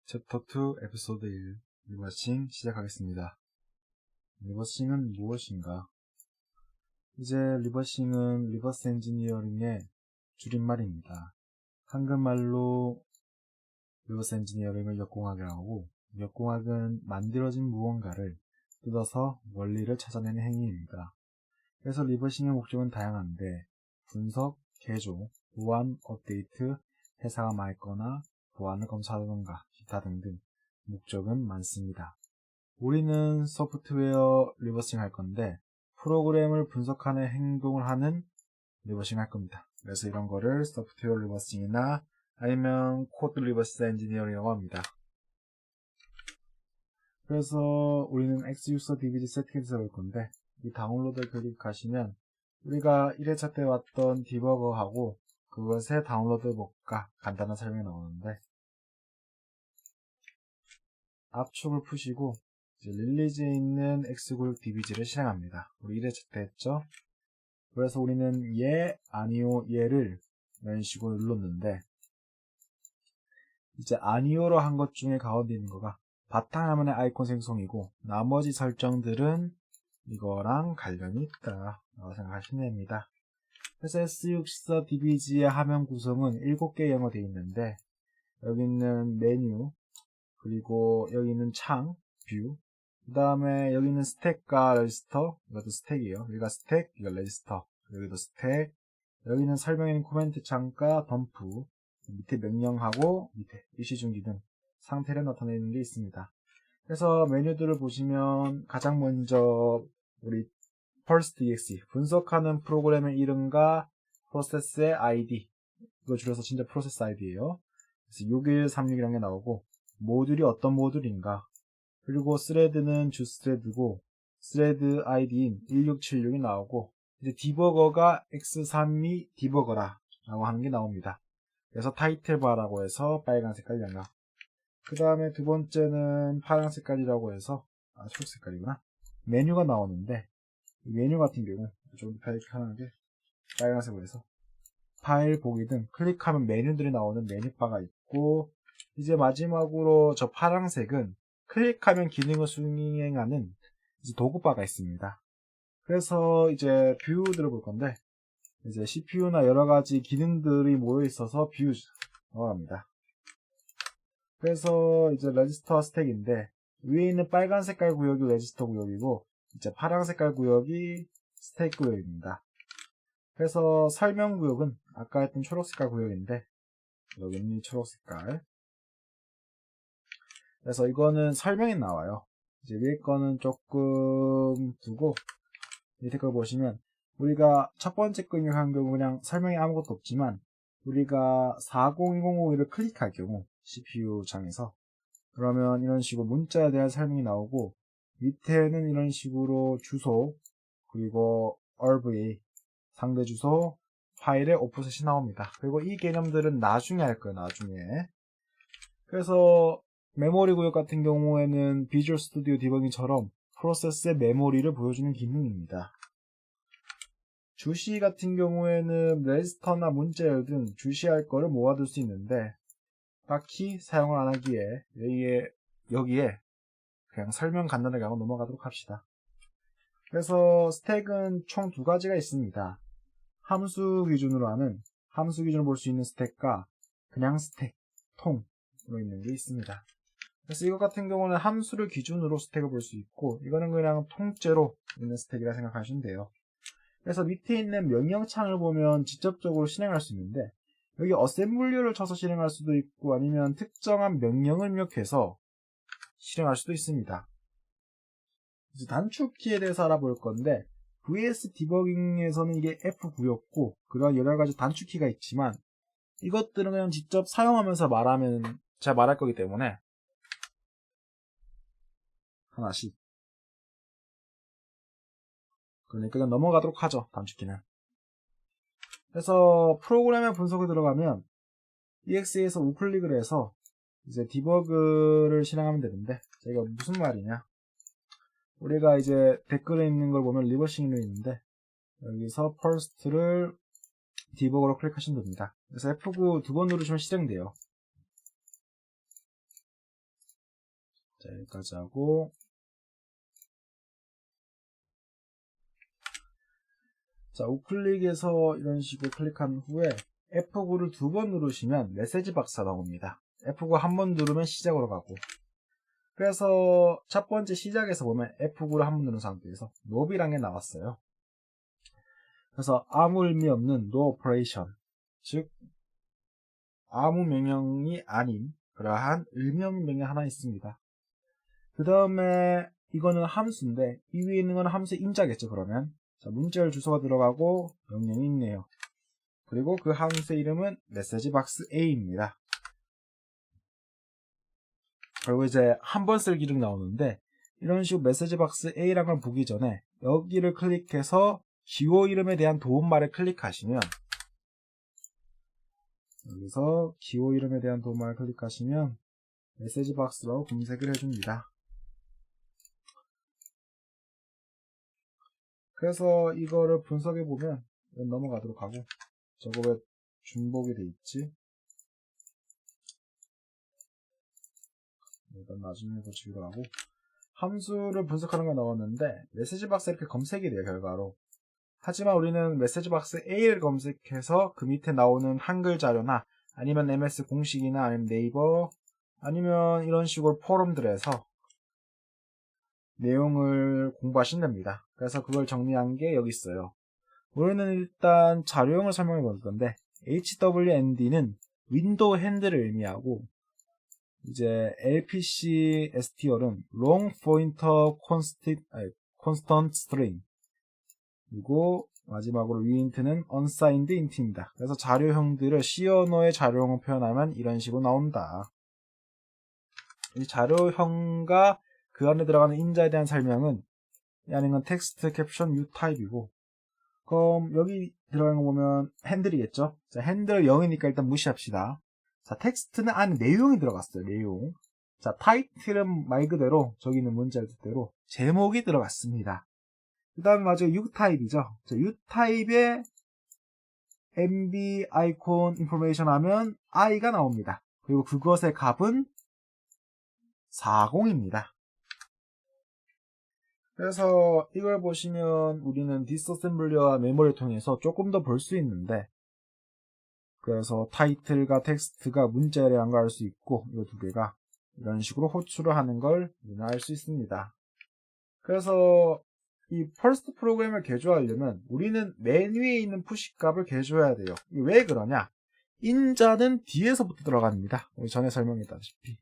챕터 2 에피소드 1 리버싱 시작하겠습니다. 리버싱은 무엇인가? 이제 리버싱은 리버스 엔지니어링의 줄임말입니다. 한글말로 리버스 엔지니어링을 역공학이라고 하고, 역공학은 만들어진 무언가를 뜯어서 원리를 찾아내는 행위입니다. 그래서 리버싱의 목적은 다양한데 분석, 개조, 보안, 업데이트, 회사가 맑거나 보안을 검사하던가 기타 등등 목적은 많습니다. 우리는 소프트웨어 리버싱 할 건데 프로그램을 분석하는 행동을 하는 리버싱 할 겁니다. 그래서 이런 거를 소프트웨어 리버싱이나 아니면 코드 리버스 엔지니어링이라고 합니다. 그래서 우리는 X-User DBG 세팅에서 볼 건데 이 다운로드 클릭하시면 우리가 1회차 때 왔던 디버거하고 그것의 다운로드 목과 간단한 설명이 나오는데 압축을 푸시고 이제 릴리즈에 있는 X96 DBG를 실행합니다. 우리 1회차 때 했죠? 그래서 우리는 예, 아니요, 예를 이런 식으로 눌렀는데 이제 아니요로 한 것 중에 가운데 있는 거가 바탕화면의 아이콘 생성이고 나머지 설정들은 이거랑 관련이 있다 라고 생각하시면 됩니다. 그래서 S64DBG의 화면 구성은 7개 영어 되어 있는데 여기 있는 메뉴, 그리고 여기 있는 창, 뷰, 그 다음에 여기 있는 스택과 레지스터, 이것도 스택이에요. 여기가 스택, 이거 레지스터, 여기도 스택, 여기는 설명에는 코멘트 창과 덤프, 밑에 명령하고 밑에 일시중지 등 상태를 나타내는 게 있습니다. 그래서 메뉴들을 보시면 가장 먼저 우리 pulse.exe 분석하는 프로그램의 이름과 프로세스의 ID, 이거 줄여서 진짜 프로세스 ID예요. 그래서 6136이라는 게 나오고 모듈이 어떤 모듈인가, 그리고 스레드는 주스레드고 스레드 ID인 1676이 나오고 이제 디버거가 X32 디버거라 라고 하는 게 나옵니다. 그래서 타이틀 바라고 해서 빨간 색깔 영역, 그 다음에 두 번째는 파란 색깔이라고 해서 초록 색깔이구나, 메뉴가 나오는데 이 메뉴 같은 경우 좀 편하게 빨간색으로 해서 파일 보기 등 클릭하면 메뉴들이 나오는 메뉴바가 있고, 이제 마지막으로 저 파란색은 클릭하면 기능을 수행하는 이제 도구바가 있습니다. 그래서 이제 뷰들을 볼 건데 이제 CPU나 여러가지 기능들이 모여 있어서 뷰라고 합니다. 그래서 이제 레지스터 스택인데 위에 있는 빨간 색깔 구역이 레지스터 구역이고 이제 파란 색깔 구역이 스택 구역입니다. 그래서 설명 구역은 아까 했던 초록 색깔 구역인데 여기는 초록 색깔. 그래서 이거는 설명이 나와요. 이제 위에 거는 조금 두고 밑에 거 보시면 우리가 첫 번째 거 입력한 경우 그냥 설명이 아무것도 없지만 우리가 40201을 클릭할 경우 CPU 창에서 그러면 이런 식으로 문자에 대한 설명이 나오고 밑에는 이런 식으로 주소, 그리고 RVA 상대 주소, 파일의 오프셋이 나옵니다. 그리고 이 개념들은 나중에 할 거예요. 나중에. 그래서 메모리 구역 같은 경우에는 비주얼 스튜디오 디버깅처럼 프로세스의 메모리를 보여주는 기능입니다. 주시 같은 경우에는 레지스터나 문자열 등 주시할 거를 모아둘 수 있는데 딱히 사용을 안 하기에 여기에 그냥 설명 간단하게 하고 넘어가도록 합시다. 그래서 스택은 총 두 가지가 있습니다. 함수 기준으로 볼 수 있는 스택과 그냥 스택, 통으로 있는 게 있습니다. 그래서 이것 같은 경우는 함수를 기준으로 스택을 볼 수 있고 이거는 그냥 통째로 있는 스택이라 생각하시면 돼요. 그래서 밑에 있는 명령창을 보면 직접적으로 실행할 수 있는데 여기 어셈블리를 쳐서 실행할 수도 있고 아니면 특정한 명령을 입력해서 실행할 수도 있습니다. 이제 단축키에 대해서 알아볼 건데 VS 디버깅에서는 이게 F9였고 그런 여러가지 단축키가 있지만 이것들은 그냥 직접 사용하면서 제가 말할 거기 때문에 하나씩 그러니까 그냥 넘어가도록 하죠. 단축키는. 그래서 프로그램의 분석에 들어가면 EXE에서 우클릭을 해서 이제 디버그를 실행하면 되는데 이거 무슨 말이냐, 우리가 이제 댓글에 있는 걸 보면 리버싱이 있는데 여기서 first를 디버그로 클릭하시면 됩니다. 그래서 F9 두 번 누르시면 실행돼요. 자, 여기까지 하고, 자, 우클릭에서 이런 식으로 클릭한 후에 F9를 2번 누르시면 메시지 박스가 나옵니다. F9 한 번 누르면 시작으로 가고, 그래서 첫 번째 시작에서 보면 F9를 한 번 누른 상태에서 노비란 게 나왔어요. 그래서 아무 의미 없는 no operation, 즉 아무 명령이 아닌 그러한 의미 없는 명령 하나 있습니다. 그 다음에 이거는 함수인데 이 위에 있는 건 함수 인자겠죠. 그러면 자, 문자열 주소가 들어가고 명령이 있네요. 그리고 그 함수의 이름은 메시지 박스 A입니다. 그리고 이제 한 번 쓸 기능 나오는데 이런 식으로 메시지 박스 A라는 걸 보기 전에 여기를 클릭해서 기호 이름에 대한 도움말을 클릭하시면 여기서 기호 이름에 대한 도움말을 클릭하시면 메시지 박스라고 검색을 해줍니다. 그래서 이거를 분석해 보면 넘어가도록 하고 저거 왜 중복이 돼 있지? 일단 나중에 고치기로 하고 함수를 분석하는 거 나왔는데 메시지 박스 이렇게 검색이 돼요 결과로. 하지만 우리는 메시지 박스 A를 검색해서 그 밑에 나오는 한글 자료나 아니면 MS 공식이나 아니면 네이버 아니면 이런 식으로 포럼들에서 내용을 공부하시면 됩니다. 그래서 그걸 정리한 게 여기 있어요. 우리는 일단 자료형을 설명해 볼 건데 HWND는 윈도우 핸들을 의미하고 이제 LPC STR은 Long Pointer Constant String 그리고 마지막으로 위인트는 Unsigned Int입니다. 그래서 자료형들을 C 언어의 자료형을 표현하면 이런 식으로 나온다. 이 자료형과 그 안에 들어가는 인자에 대한 설명은 이 안에 있는 텍스트 캡션 U 타입이고 그럼 여기 들어가는 거 보면 핸들이겠죠. 자, 핸들 0이니까 일단 무시합시다. 자, 텍스트는 안에 내용이 들어갔어요. 내용. 자, 타이틀은 말 그대로 저기 있는 문자의 뜻대로 제목이 들어갔습니다. 그 다음에 마지막 U타입이죠. 자, U타입에 MB 아이콘 인포메이션 하면 I가 나옵니다. 그리고 그것의 값은 40입니다. 그래서 이걸 보시면 우리는 디스어셈블리와 메모리를 통해서 조금 더 볼 수 있는데 그래서 타이틀과 텍스트가 문자열에 안가할 수 있고 이 두 개가 이런 식으로 호출을 하는 걸 우리는 알 수 있습니다. 그래서 이 퍼스트 프로그램을 개조하려면 우리는 맨 위에 있는 푸시 값을 개조해야 돼요. 왜 그러냐? 인자는 뒤에서부터 들어갑니다. 우리 전에 설명했다시피.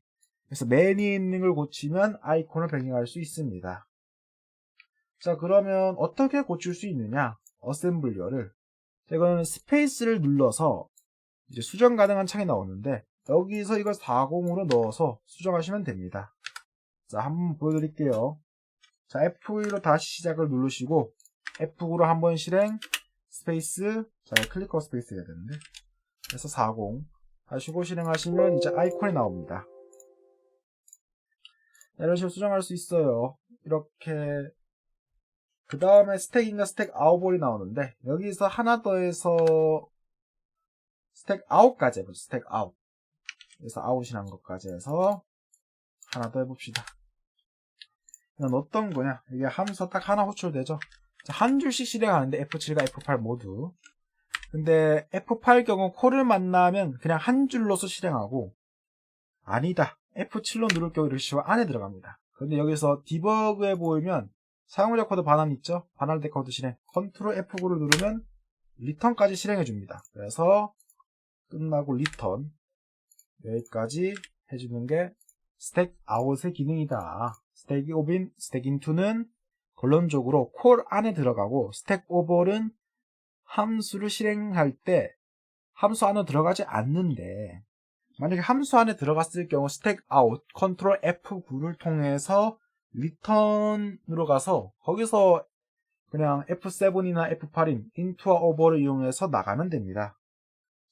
그래서 맨 위에 있는 걸 고치면 아이콘을 변경할 수 있습니다. 자, 그러면 어떻게 고칠 수 있느냐? 어셈블리어를. 이거는 스페이스를 눌러서 이제 수정 가능한 창이 나오는데 여기서 이걸 40으로 넣어서 수정하시면 됩니다. 자, 한번 보여드릴게요. 자, F2로 다시 시작을 누르시고 F9로 한번 실행 스페이스 자, 클릭커 스페이스 해야 되는데 그래서 40 하시고 실행하시면 이제 아이콘이 나옵니다. 이런 식으로 수정할 수 있어요. 이렇게 그 다음에 스택인가 스택 아웃볼이 나오는데 여기서 하나 더해서 스택 아웃까지 해보죠. 스택 아웃. 그래서 아웃이라는 것까지 해서 하나 더 해봅시다. 이건 어떤 거냐? 이게 함수 딱 하나 호출되죠. 한 줄씩 실행하는데 F7과 F8 모두. 근데 F8 경우 콜을 만나면 그냥 한 줄로서 실행하고 아니다. F7로 누를 경우 이렇게 식으로 안에 들어갑니다. 근데 여기서 디버그에 보이면 사용자 코드 반환 있죠? 반환될 코드 실행. 컨트롤 F9를 누르면 리턴까지 실행해 줍니다. 그래서 끝나고 리턴 여기까지 해주는 게 스택 아웃의 기능이다. 스택 오빈, 스택 인투는 결론적으로 콜 안에 들어가고 스택 오버는 함수를 실행할 때 함수 안으로 들어가지 않는데 만약에 함수 안에 들어갔을 경우 스택 아웃 컨트롤 F9를 통해서 리턴으로 가서 거기서 그냥 F7이나 F8인 인투와 오버를 이용해서 나가면 됩니다.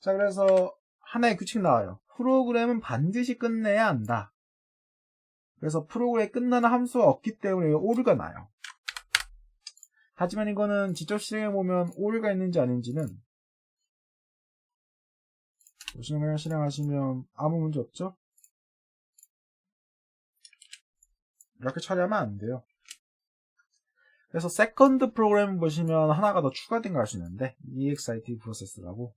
자, 그래서 하나의 규칙 나와요. 프로그램은 반드시 끝내야 한다. 그래서 프로그램이 끝나는 함수가 없기 때문에 오류가 나요. 하지만 이거는 직접 실행해보면 오류가 있는지 아닌지는 보시면 그냥 실행하시면 아무 문제 없죠? 이렇게 처리하면 안 돼요. 그래서 세컨드 프로그램 보시면 하나가 더 추가된 걸 알 수 있는데 EXIT 프로세스라고.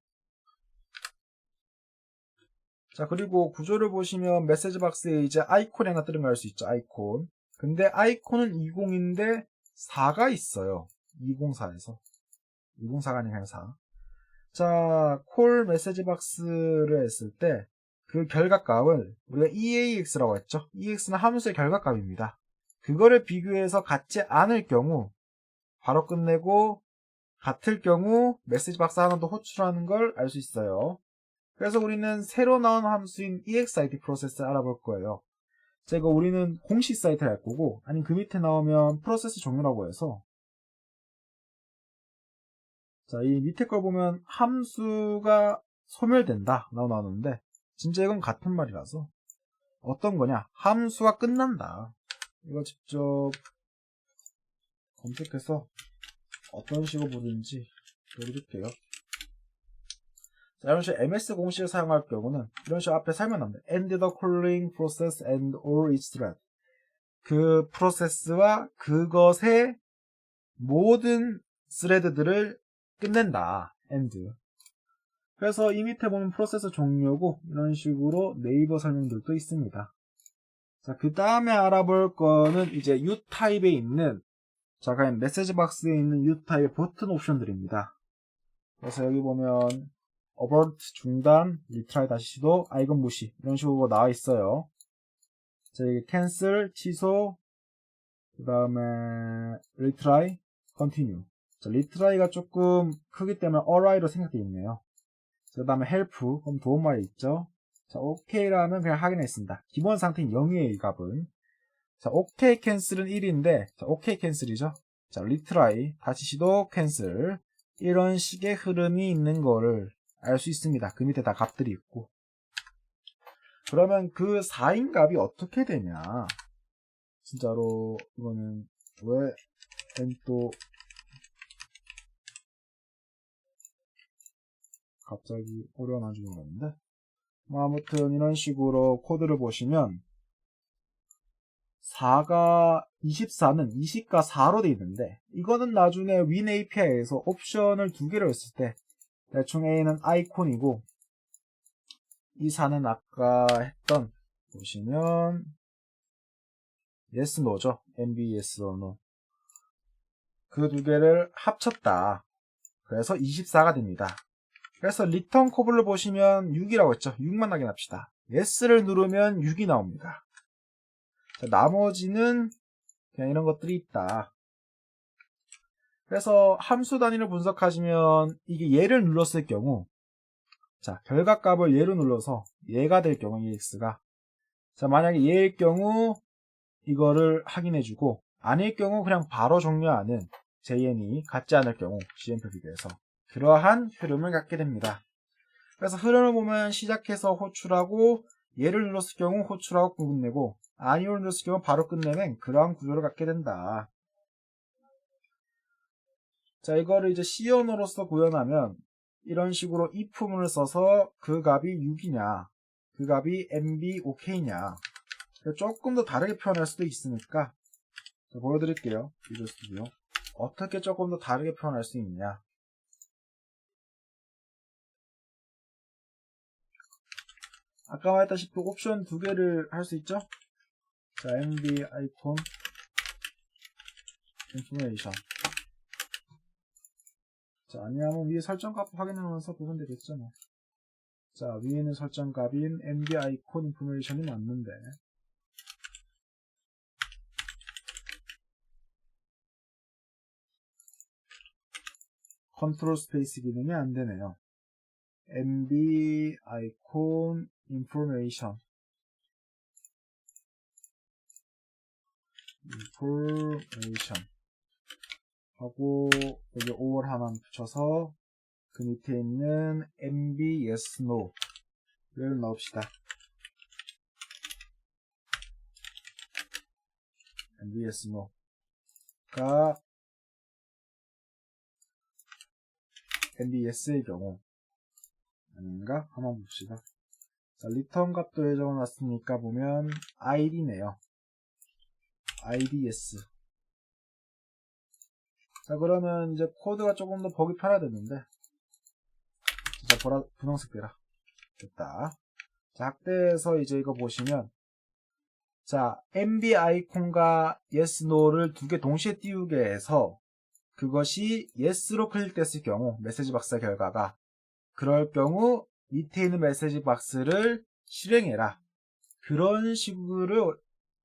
자, 그리고 구조를 보시면 메시지 박스에 이제 아이콘이 하나 뜨는 걸 알 수 있죠. 아이콘. 근데 아이콘은 20인데 4가 있어요. 204에서. 204가 아니라 4. 자, 콜 메시지 박스를 했을 때 그 결과값을 우리가 EAX라고 했죠. EX는 함수의 결과값입니다. 그거를 비교해서 같지 않을 경우 바로 끝내고 같을 경우 메시지 박스 하나 더 호출하는 걸 알 수 있어요. 그래서 우리는 새로 나온 함수인 EXIT 프로세스를 알아볼 거예요. 자, 이거 우리는 공식 사이트를 할 거고, 아니면 그 밑에 나오면 프로세스 종류라고 해서, 자, 이 밑에 걸 보면 함수가 소멸된다 라고 나오는데, 진짜 이건 같은 말이라서 어떤 거냐? 함수가 끝난다. 이거 직접 검색해서 어떤 식으로 부르는지 보여드릴게요. 자, 이런 식으로 MS 공식을 사용할 경우는 이런 식으로 앞에 설명합니다. End the calling process and all its thread. 그 프로세스와 그것의 모든 스레드들을 끝낸다. end. 그래서 이 밑에 보면 프로세스 종료고 이런 식으로 네이버 설명들도 있습니다. 자, 그 다음에 알아볼 거는 이제 U 타입에 있는, 자, 그냥 메시지 박스에 있는 U 타입의 버튼 옵션들입니다. 그래서 여기 보면 abort 중단, retry 다시 시도, 아이건 무시 이런 식으로 나와 있어요. 자, 여기 cancel 취소, 그 다음에 retry, continue. 자, retry가 조금 크기 때문에 alright로 생각되어 있네요. 그 다음에 help, 그럼 도움말이 있죠. 자, OK라면 그냥 확인했습니다. 기본 상태인 0이에요, 이 값은. 자, OK 캔슬은 1인데, 자, OK 캔슬이죠. 자, retry, 다시 시도, cancel. 이런 식의 흐름이 있는 거를 알 수 있습니다. 그 밑에 다 값들이 있고. 그러면 그 4인 값이 어떻게 되냐. 진짜로, 이거는, 왜, 또, 갑자기 어려워하는지 모르겠는데. 뭐 아무튼 이런 식으로 코드를 보시면 4가 24는 20과 4로 돼 있는데 이거는 나중에 윈 API에서 옵션을 두 개를 했을 때 대충 A는 아이콘이고 이 4는 아까 했던 보시면 yes no죠. MB yes or no. 그 두 개를 합쳤다. 그래서 24가 됩니다. 그래서 리턴 코블을 보시면 6이라고 했죠. 6만 확인합시다. yes를 누르면 6이 나옵니다. 자, 나머지는 그냥 이런 것들이 있다. 그래서 함수 단위를 분석하시면 이게 얘를 눌렀을 경우, 자, 결과값을 얘로 눌러서 얘가 될 경우 EX가, 자, 만약에 얘일 경우 이거를 확인해주고 아닐 경우 그냥 바로 종료하는 JN이 같지 않을 경우 CM표 비교해서 그러한 흐름을 갖게 됩니다. 그래서 흐름을 보면 시작해서 호출하고 얘를 눌렀을 경우 호출하고 끝내고 아니오를 눌렀을 경우 바로 끝내는 그러한 구조를 갖게 된다. 자, 이거를 이제 C 언어로서 구현하면 이런 식으로 if문을 써서 그 값이 6이냐 그 값이 MB OK냐 조금 더 다르게 표현할 수도 있으니까 보여드릴게요. 비주얼 스튜디오 어떻게 조금 더 다르게 표현할 수 있느냐. 아까 말했다시피 옵션 두 개를 할 수 있죠. 자, MB 아이콘 인포메이션. 자, 아니하면 위에 설정값 확인하면서 보면 되겠죠. 뭐. 자, 위에는 설정값인 MB 아이콘 인포메이션이 맞는데 컨트롤 스페이스 기능이 안 되네요. MB 아이콘 인포메이션 하고 여기 5월 하나 붙여서 그 밑에 있는 MB yes no를 넣읍시다. MB yes no가 MB yes의 경우 아닌가? 한번 봅시다. 자, 리턴 값도 예정을 놨으니까 보면 id네요. IDS. 자, 그러면 이제 코드가 조금 더 보기 편해졌는데, 자, 분홍색 빼라. 됐다. 자, 학대에서 이제 이거 보시면, 자, MB 아이콘과 yes, no를 두 개 동시에 띄우게 해서, 그것이 yes로 클릭됐을 경우, 메시지 박스의 결과가, 그럴 경우, 밑에 있는 메시지 박스를 실행해라. 그런 식으로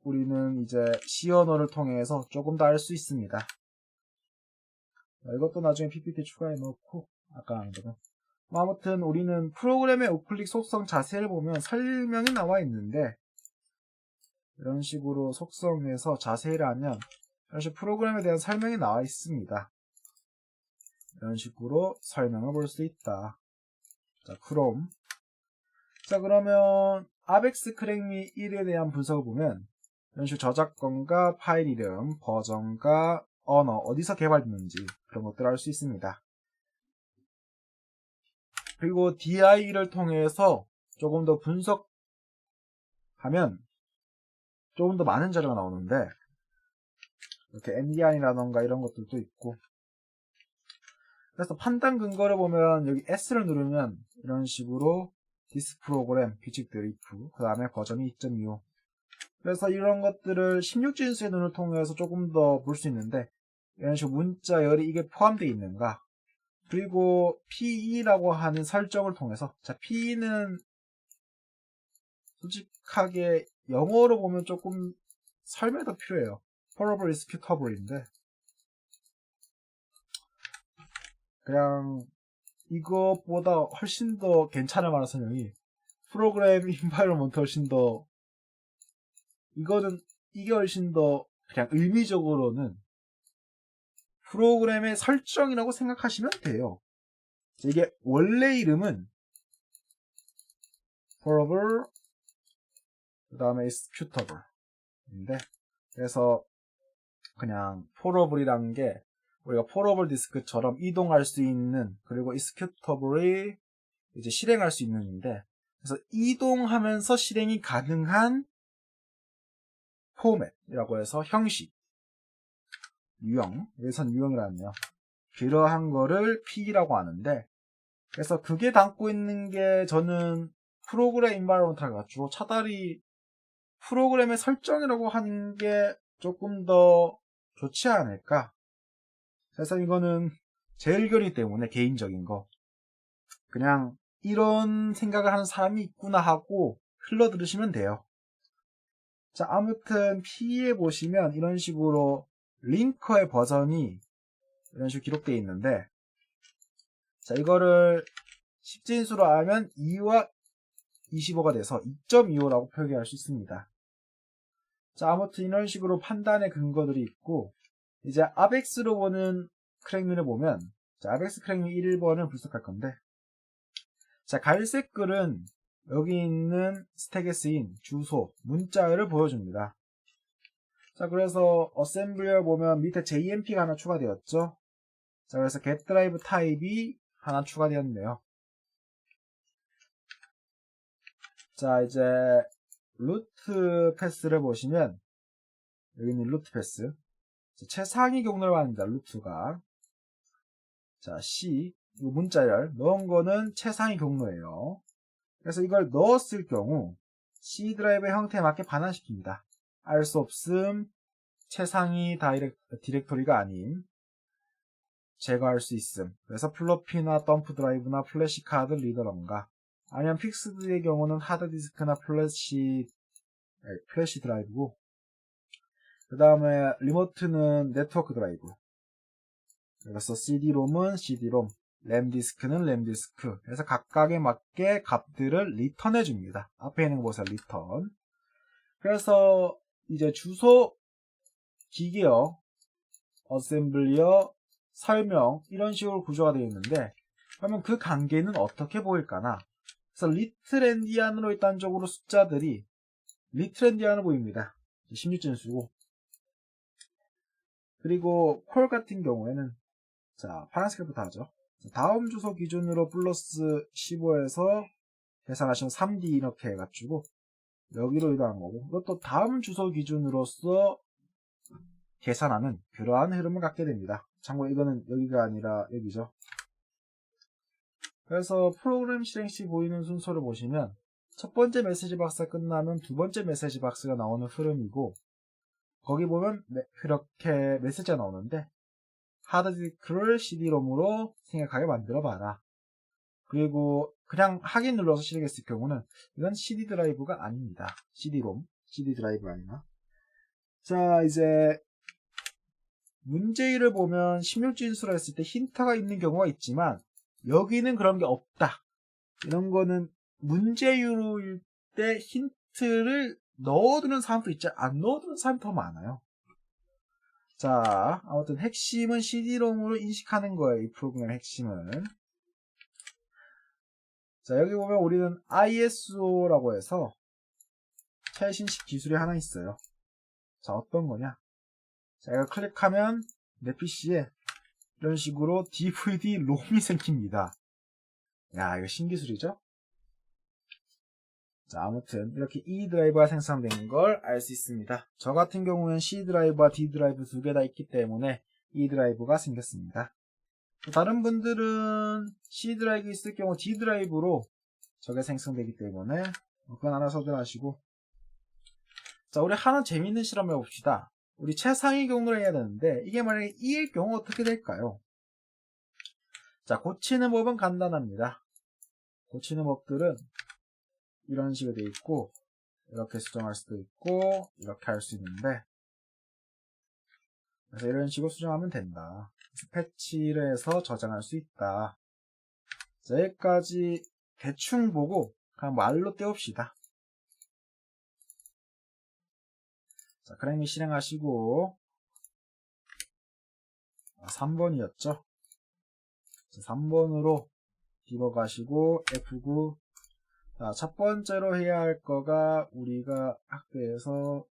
우리는 이제 C 언어를 통해서 조금 더 알 수 있습니다. 이것도 나중에 PPT 추가해 놓고, 아까 한 거는. 아무튼 우리는 프로그램의 우클릭 속성 자세를 보면 설명이 나와 있는데, 이런 식으로 속성에서 자세히를 하면 사실 프로그램에 대한 설명이 나와 있습니다. 이런 식으로 설명을 볼 수 있다. 자, 크롬. 자, 그러면 아벡스 크랙미 1에 대한 분석을 보면 이런 식으로 저작권과 파일 이름, 버전과 언어, 어디서 개발됐는지 그런 것들을 알 수 있습니다. 그리고 DI를 통해서 조금 더 분석하면 조금 더 많은 자료가 나오는데, 이렇게 NDI라던가 이런 것들도 있고, 그래서 판단 근거를 보면 여기 S를 누르면 이런 식으로 디스 프로그램, 규칙 드리프, 그 다음에 버전이 2.25. 그래서 이런 것들을 16진수의 눈을 통해서 조금 더 볼 수 있는데, 이런 식으로 문자 열이 이게 포함되어 있는가, 그리고 PE라고 하는 설정을 통해서, 자, PE는 솔직하게 영어로 보면 조금 설명이 더 필요해요. Probable Executable인데, 그냥 이것보다 훨씬 더 괜찮을 만한 설명이 프로그램 인바이러먼트 훨씬 더, 이게 훨씬 더 그냥 의미적으로는 프로그램의 설정이라고 생각하시면 돼요. 이게 원래 이름은 Probable 그 다음에 Executable인데, 그래서 그냥 Probable이라는 게 우리가 Probable 디스크처럼 이동할 수 있는, 그리고 Executable이 이제 실행할 수 있는데, 그래서 이동하면서 실행이 가능한 포맷이라고 해서 형식, 유형, 여기선 유형이라네요. 그러한 거를 P라고 하는데, 그래서 그게 담고 있는 게 저는 프로그램 인바이러먼트를 가지고 차라리 프로그램의 설정이라고 하는 게 조금 더 좋지 않을까. 그래서 이거는 제 의견이기 때문에 개인적인 거, 그냥 이런 생각을 하는 사람이 있구나 하고 흘러 들으시면 돼요. 자, 아무튼 P에 보시면 이런 식으로 링커의 버전이 이런 식으로 기록되어 있는데, 자, 이거를 10진수로 하면 2와 25가 돼서 2.25라고 표기할 수 있습니다. 자, 아무튼 이런 식으로 판단의 근거들이 있고, 이제 아벡스로 보는 크랙미를 보면, 자, 아벡스 크랙미 1번을 분석할 건데, 자, 갈색 글은 여기 있는 스택에 쓰인 주소, 문자열을 보여줍니다. 자, 그래서 어셈블리에 보면 밑에 JMP가 하나 추가되었죠. 자, 그래서 getDrive 타입이 하나 추가되었네요. 자, 이제 루트 패스를 보시면 여기 있는 루트 패스, 최상위 경로를 말합니다. 루트가, 자, C, 이 문자열 넣은 거는 최상위 경로예요. 그래서 이걸 넣었을 경우 C 드라이브의 형태에 맞게 반환시킵니다. 알 수 없음, 최상위 디렉토리가 아닌, 제거할 수 있음. 그래서 플로피나 덤프 드라이브나 플래시 카드 리더런가, 아니면 픽스드의 경우는 하드디스크나 플래시 드라이브고, 그 다음에 리모트는 네트워크 드라이브. 그래서 CD-ROM은 CD-ROM, 램디스크는 램디스크. 그래서 각각에 맞게 값들을 리턴해 줍니다. 앞에 있는 거 보세요. 리턴. 그래서 이제 주소, 기계어, 어셈블리어, 설명, 이런 식으로 구조가 되어 있는데, 그러면 그 관계는 어떻게 보일까나? 그래서 리틀 엔디안으로 일단적으로 숫자들이 리틀 엔디안으로 보입니다. 16진수고, 그리고 콜 같은 경우에는, 자, 파란색부터 하죠. 다음 주소 기준으로 플러스 15에서 계산하시면 3D 이렇게 해가지고 여기로 이동한 거고, 이것도 다음 주소 기준으로서 계산하는 그러한 흐름을 갖게 됩니다. 참고로 이거는 여기가 아니라 여기죠. 그래서 프로그램 실행 시 보이는 순서를 보시면 첫 번째 메시지 박스가 끝나면 두 번째 메시지 박스가 나오는 흐름이고, 거기 보면 그렇게 메시지가 나오는데 하드디스크를 CD롬으로 생각하게 만들어 봐라. 그리고 그냥 확인 눌러서 실행했을 경우는 이건 CD 드라이브가 아닙니다. CD롬, CD 드라이브가 아니라. 자, 이제 문제일을 보면 16주 인수를 했을 때 힌트가 있는 경우가 있지만 여기는 그런 게 없다. 이런 거는 문제유일 때 힌트를 넣어두는 사람도 있지, 안 넣어두는 사람이 더 많아요. 자, 아무튼 핵심은 CD롬으로 인식하는 거예요. 이 프로그램의 핵심은. 자, 여기 보면 우리는 ISO라고 해서 최신식 기술이 하나 있어요. 자, 어떤 거냐? 자, 이거 클릭하면 내 PC에 이런 식으로 DVD 롬이 생깁니다. 야, 이거 신기술이죠? 자, 아무튼 이렇게 E 드라이브가 생성되는 걸 알 수 있습니다. 저 같은 경우는 C 드라이브와 D 드라이브 두 개 다 있기 때문에 E 드라이브가 생겼습니다. 다른 분들은 C 드라이브 있을 경우 D 드라이브로 저게 생성되기 때문에 그건 알아서들 하시고. 자, 우리 하나 재밌는 실험 해봅시다. 우리 최상위 경로를 해야 되는데 이게 만약에 E일 경우 어떻게 될까요? 자, 고치는 법은 간단합니다. 고치는 법들은 이런 식으로 되어 있고, 이렇게 수정할 수도 있고, 이렇게 할 수 있는데, 그래서 이런 식으로 수정하면 된다. 패치를 해서 저장할 수 있다. 자, 여기까지 대충 보고 그냥 말로 때웁시다. 자, 그래미 실행하시고 3번이었죠. 3번으로 디버그 하시고 F9. 자, 첫 번째로 해야 할 거가 우리가 학교에서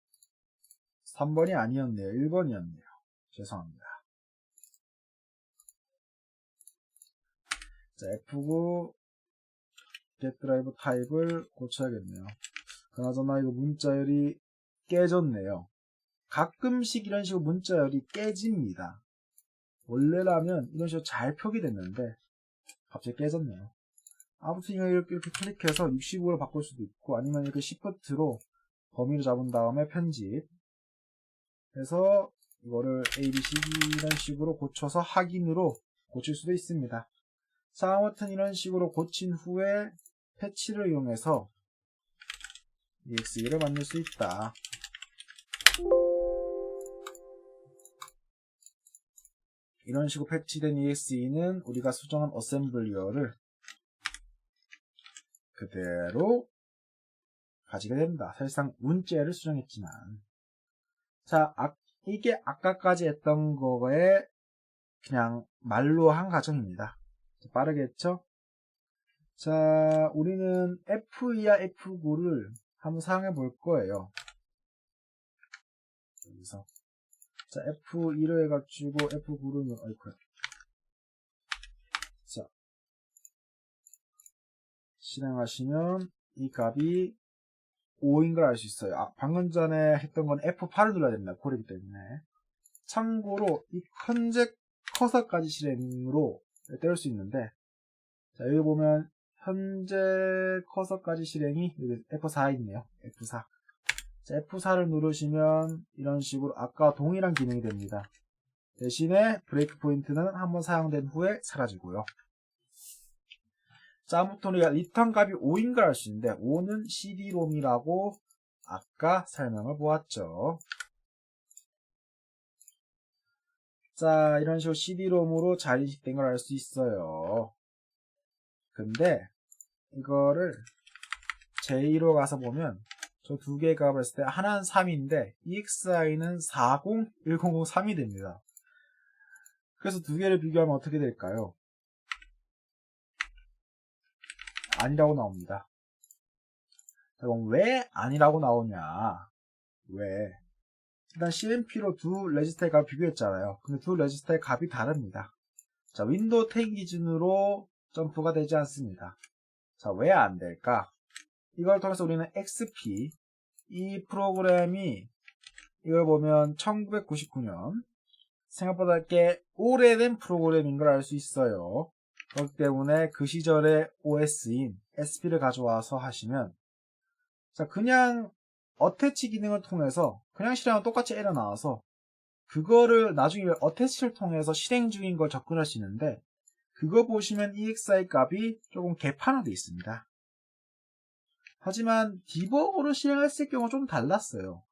3번이 아니었네요. 1번이었네요. 죄송합니다. 자, F9 get drive 타입을 고쳐야겠네요. 그나저나 이거 문자열이 깨졌네요. 가끔씩 이런 식으로 문자열이 깨집니다. 원래라면 이런 식으로 잘 표기됐는데 갑자기 깨졌네요. 아무튼 이렇게 클릭해서 65로 바꿀 수도 있고, 아니면 이렇게 Shift로 범위를 잡은 다음에 편집 해서 이거를 ABCD 이런 식으로 고쳐서 확인으로 고칠 수도 있습니다. 자, 아무튼 이런 식으로 고친 후에 패치를 이용해서 EXE를 만들 수 있다. 이런 식으로 패치된 EXE는 우리가 수정한 어셈블리어를 그대로 가지게 됩니다. 사실상 문자를 수정했지만. 자, 이게 아까까지 했던 거에 그냥 말로 한 과정입니다. 빠르게 했죠? 자, 우리는 F2와 F9를 한번 사용해 볼 거예요. 여기서. 자, F2를 해가지고 F9를, 어이쿠. 자, 실행하시면 이 값이 5인 걸 알 수 있어요. 방금 전에 했던 건 F8을 눌러야 됩니다. 고르기 때문에. 참고로 이 현재 커서까지 실행으로 때울 수 있는데, 자, 여기 보면 현재 커서까지 실행이 여기 F4에 있네요. F4. 자, F4를 누르시면 이런 식으로 아까 동일한 기능이 됩니다. 대신에 브레이크 포인트는 한번 사용된 후에 사라지고요. 자, 아무튼 우리가 리턴 값이 5인 걸 알 수 있는데 5는 CD롬이라고 아까 설명을 보았죠. 자, 이런 식으로 CD롬으로 잘 인식된 걸 알 수 있어요. 근데 이거를 제2로 가서 보면 저 두 개의 값을 했을 때 하나는 3인데 EXI는 401003이 됩니다. 그래서 두 개를 비교하면 어떻게 될까요? 아니라고 나옵니다. 그럼 왜 아니라고 나오냐? 왜? 일단 CMP로 두 레지스터의 값을 비교했잖아요. 근데 두 레지스터의 값이 다릅니다. 자, 윈도우 10 기준으로 점프가 되지 않습니다. 자, 왜 안 될까? 이걸 통해서 우리는 XP, 이 프로그램이 이걸 보면 1999년 생각보다 꽤 오래된 프로그램인 걸 알 수 있어요. 그렇기 때문에 그 시절의 OS인 SP를 가져와서 하시면 자 그냥 어태치 기능을 통해서 그냥 실행하면 똑같이 에러 나와서 그거를 나중에 어태치를 통해서 실행 중인 걸 접근할 수 있는데 그거 보시면 EXI 값이 조금 개판화되어 있습니다. 하지만 디버거로 실행했을 경우 좀 달랐어요.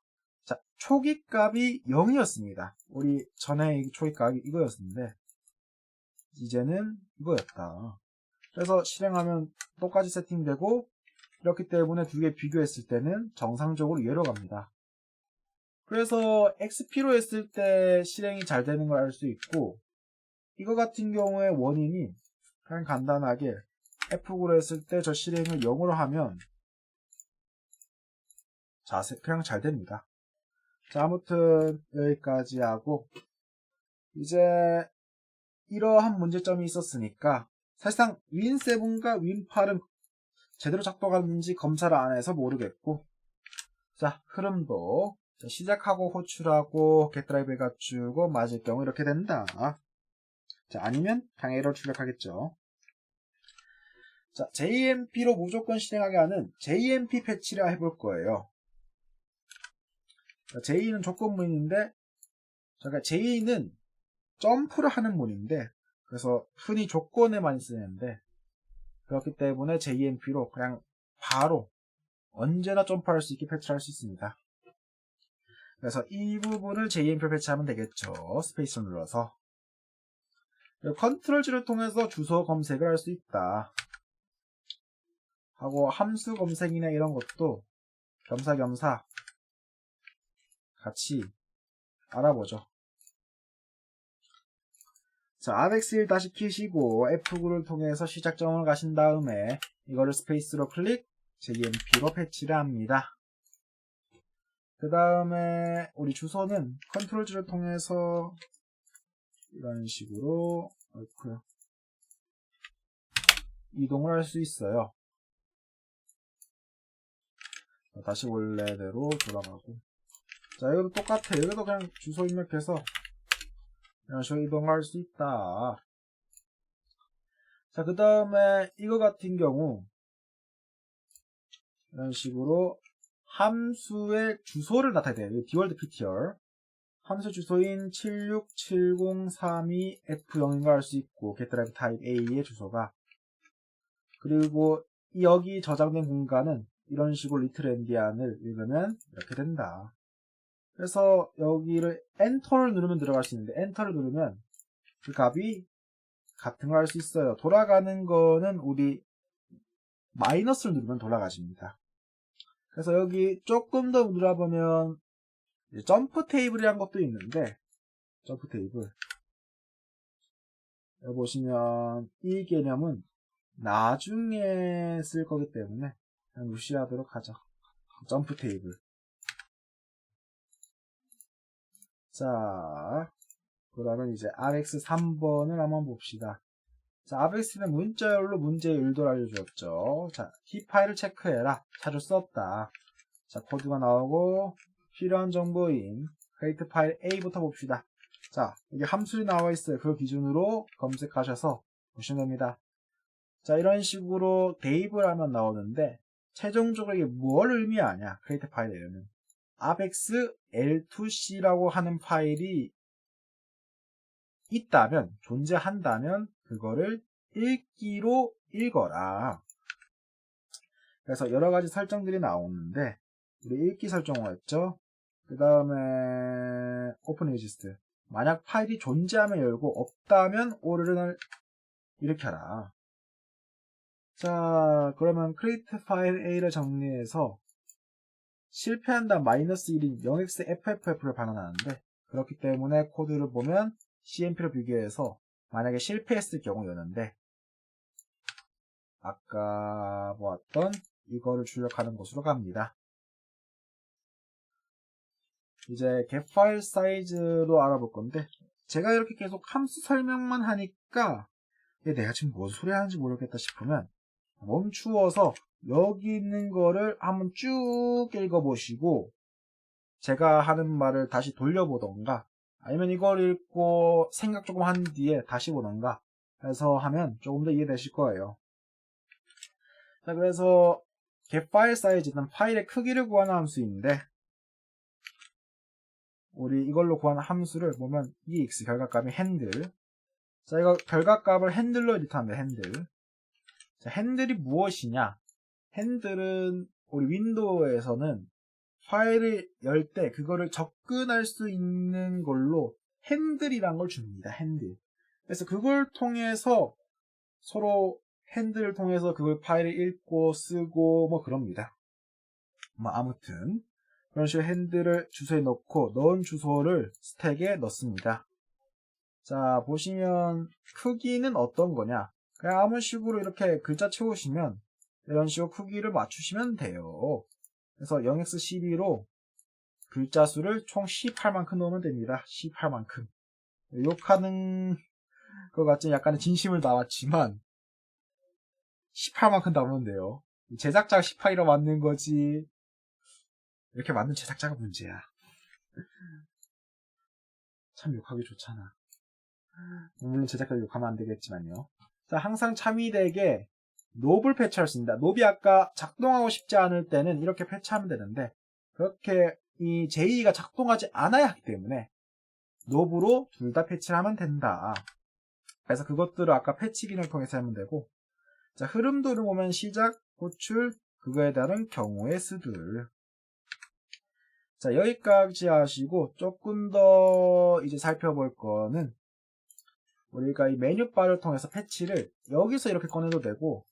자, 초기 값이 0이었습니다. 우리 전에 초기 값이 이거였는데 이제는 이거였다. 그래서 실행하면 똑같이 세팅되고 그렇기 때문에 두 개 비교했을 때는 정상적으로 이해로 갑니다. 그래서 XP로 했을 때 실행이 잘 되는 걸 알 수 있고 이거 같은 경우에 원인이 그냥 간단하게 F9로 했을 때 저 실행을 0으로 하면 그냥 잘 됩니다. 자, 아무튼 여기까지 하고 이제 이러한 문제점이 있었으니까 사실상 윈7과 윈8은 제대로 작동하는지 검사를 안 해서 모르겠고 자 흐름도 시작하고 호출하고 getDrive를 갖추고 맞을 경우 이렇게 된다. 자 아니면 그냥 에러를 출력하겠죠. 자 JMP로 무조건 실행하게 하는 JMP 패치를 해볼 거예요. 자, J는 조건문인데 J는 점프를 하는 문인데 그래서 흔히 조건에 많이 쓰는데 그렇기 때문에 JMP로 그냥 바로 언제나 점프할 수 있게 패치할 수 있습니다. 그래서 이 부분을 JMP로 패치하면 되겠죠. 스페이스를 눌러서 컨트롤 G를 통해서 주소 검색을 할 수 있다. 하고 함수 검색이나 이런 것도 겸사겸사 같이 알아보죠. 자, ABEX1 다시 키시고 F9를 통해서 시작점을 가신 다음에 이거를 스페이스로 클릭, JMP로 패치를 합니다. 그 다음에 우리 주소는 컨트롤 G를 통해서 이런 식으로 이동을 할 수 있어요. 다시 원래대로 돌아가고 자 여기도 똑같아. 여기도 그냥 주소 입력해서 이런 식으로 이동할 수 있다. 자 그 다음에 이거 같은 경우 이런 식으로 함수의 주소를 나타내야 돼요. dworld ptr 함수 주소인 7670332F0인가 할 수 있고 getDrive type A의 주소가 그리고 여기 저장된 공간은 이런 식으로 리틀 엔디안을 읽으면 이렇게 된다. 그래서 여기를 엔터를 누르면 들어갈 수 있는데 엔터를 누르면 그 값이 같은 걸 할 수 있어요. 돌아가는 거는 우리 마이너스를 누르면 돌아가십니다. 그래서 여기 조금 더 눌러보면 점프 테이블이란 것도 있는데 점프 테이블 여기 보시면 이 개념은 나중에 쓸 거기 때문에 그냥 무시하도록 하죠. 점프 테이블. 자, 그러면 이제 RX 3번을 한번 봅시다. 자, RX는 문자열로 문제의 의도를 알려주었죠. 자, 키 파일을 체크해라. 찾을 수 없다. 자, 코드가 나오고 필요한 정보인 create 파일 A부터 봅시다. 자, 여기 함수이 나와 있어요. 그 기준으로 검색하셔서 보시면 됩니다. 자, 이런 식으로 대입을 하면 나오는데 최종적으로 이게 뭘 의미하냐? create 파일에는 ABEX L2C라고 하는 파일이 있다면, 존재한다면 그거를 읽기로 읽어라. 그래서 여러 가지 설정들이 나오는데 우리 읽기 설정을 했죠. 그 다음에 open exist 만약 파일이 존재하면 열고 없다면 오류를 일으켜라. 자 그러면 create 파일 A를 정리해서 실패한다 -1인 0xFFF를 반환하는데 그렇기 때문에 코드를 보면 CMP로 비교해서 만약에 실패했을 경우였는데 아까 보았던 이거를 출력하는 곳으로 갑니다. 이제 get 파일 사이즈로 알아볼 건데 제가 이렇게 계속 함수 설명만 하니까 내가 지금 뭔 소리 하는지 모르겠다 싶으면 멈추어서 여기 있는 거를 한번 쭉 읽어보시고 제가 하는 말을 다시 돌려보던가 아니면 이걸 읽고 생각 조금 한 뒤에 다시 보던가 해서 하면 조금 더 이해되실 거예요. 자, 그래서 get 파일 사이즈는 파일의 크기를 구하는 함수인데 우리 이걸로 구하는 함수를 보면 ex 결과값이 핸들. 자, 이거 결과값을 핸들로 에디트합니다. 핸들. 자, 핸들이 무엇이냐? 핸들은 우리 윈도우에서는 파일을 열 때 그거를 접근할 수 있는 걸로 핸들이란 걸 줍니다. 핸들. 그래서 그걸 통해서 서로 핸들을 통해서 그걸 파일을 읽고 쓰고 뭐 그럽니다. 뭐 아무튼 그런 식으로 핸들을 주소에 넣고 넣은 주소를 스택에 넣습니다. 자, 보시면 크기는 어떤 거냐? 그냥 아무 식으로 이렇게 글자 채우시면 이런 식으로 크기를 맞추시면 돼요. 그래서 0x12로 글자 수를 총 18만큼 넣으면 됩니다. 18만큼. 욕하는 것 같지 약간의 진심을 담았지만 18만큼 담으면 돼요. 제작자가 18이라 만든 거지 이렇게 만든 제작자가 문제야. 참 욕하기 좋잖아. 물론 제작자를 욕하면 안 되겠지만요. 자, 항상 참이덱에 롭을 패치할 수 있습니다. 롭이 아까 작동하고 싶지 않을 때는 이렇게 패치하면 되는데 그렇게 이 j2가 작동하지 않아야 하기 때문에 롭으로 둘 다 패치를 하면 된다. 그래서 그것들을 아까 패치 기능을 통해서 하면 되고 자, 흐름도를 보면 시작, 호출, 그거에 따른 경우의 수들. 자, 여기까지 하시고 조금 더 이제 살펴볼 거는 우리가 이 메뉴바를 통해서 패치를 여기서 이렇게 꺼내도 되고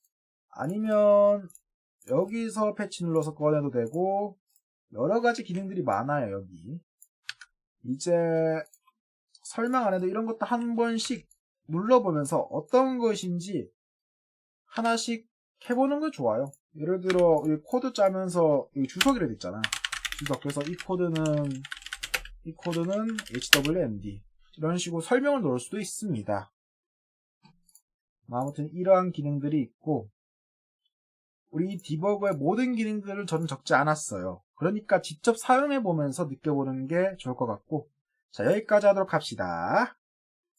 아니면 여기서 패치 눌러서 꺼내도 되고 여러가지 기능들이 많아요. 여기 이제 설명 안 해도 이런 것도 한 번씩 눌러보면서 어떤 것인지 하나씩 해보는 거 좋아요. 예를 들어 코드 짜면서 여기 주석이라도 있잖아. 주석. 그래서 이 코드는 HWMD 이런 식으로 설명을 넣을 수도 있습니다. 아무튼 이러한 기능들이 있고 우리 디버거의 모든 기능들을 저는 적지 않았어요. 그러니까 직접 사용해보면서 느껴보는 게 좋을 것 같고 자, 여기까지 하도록 합시다.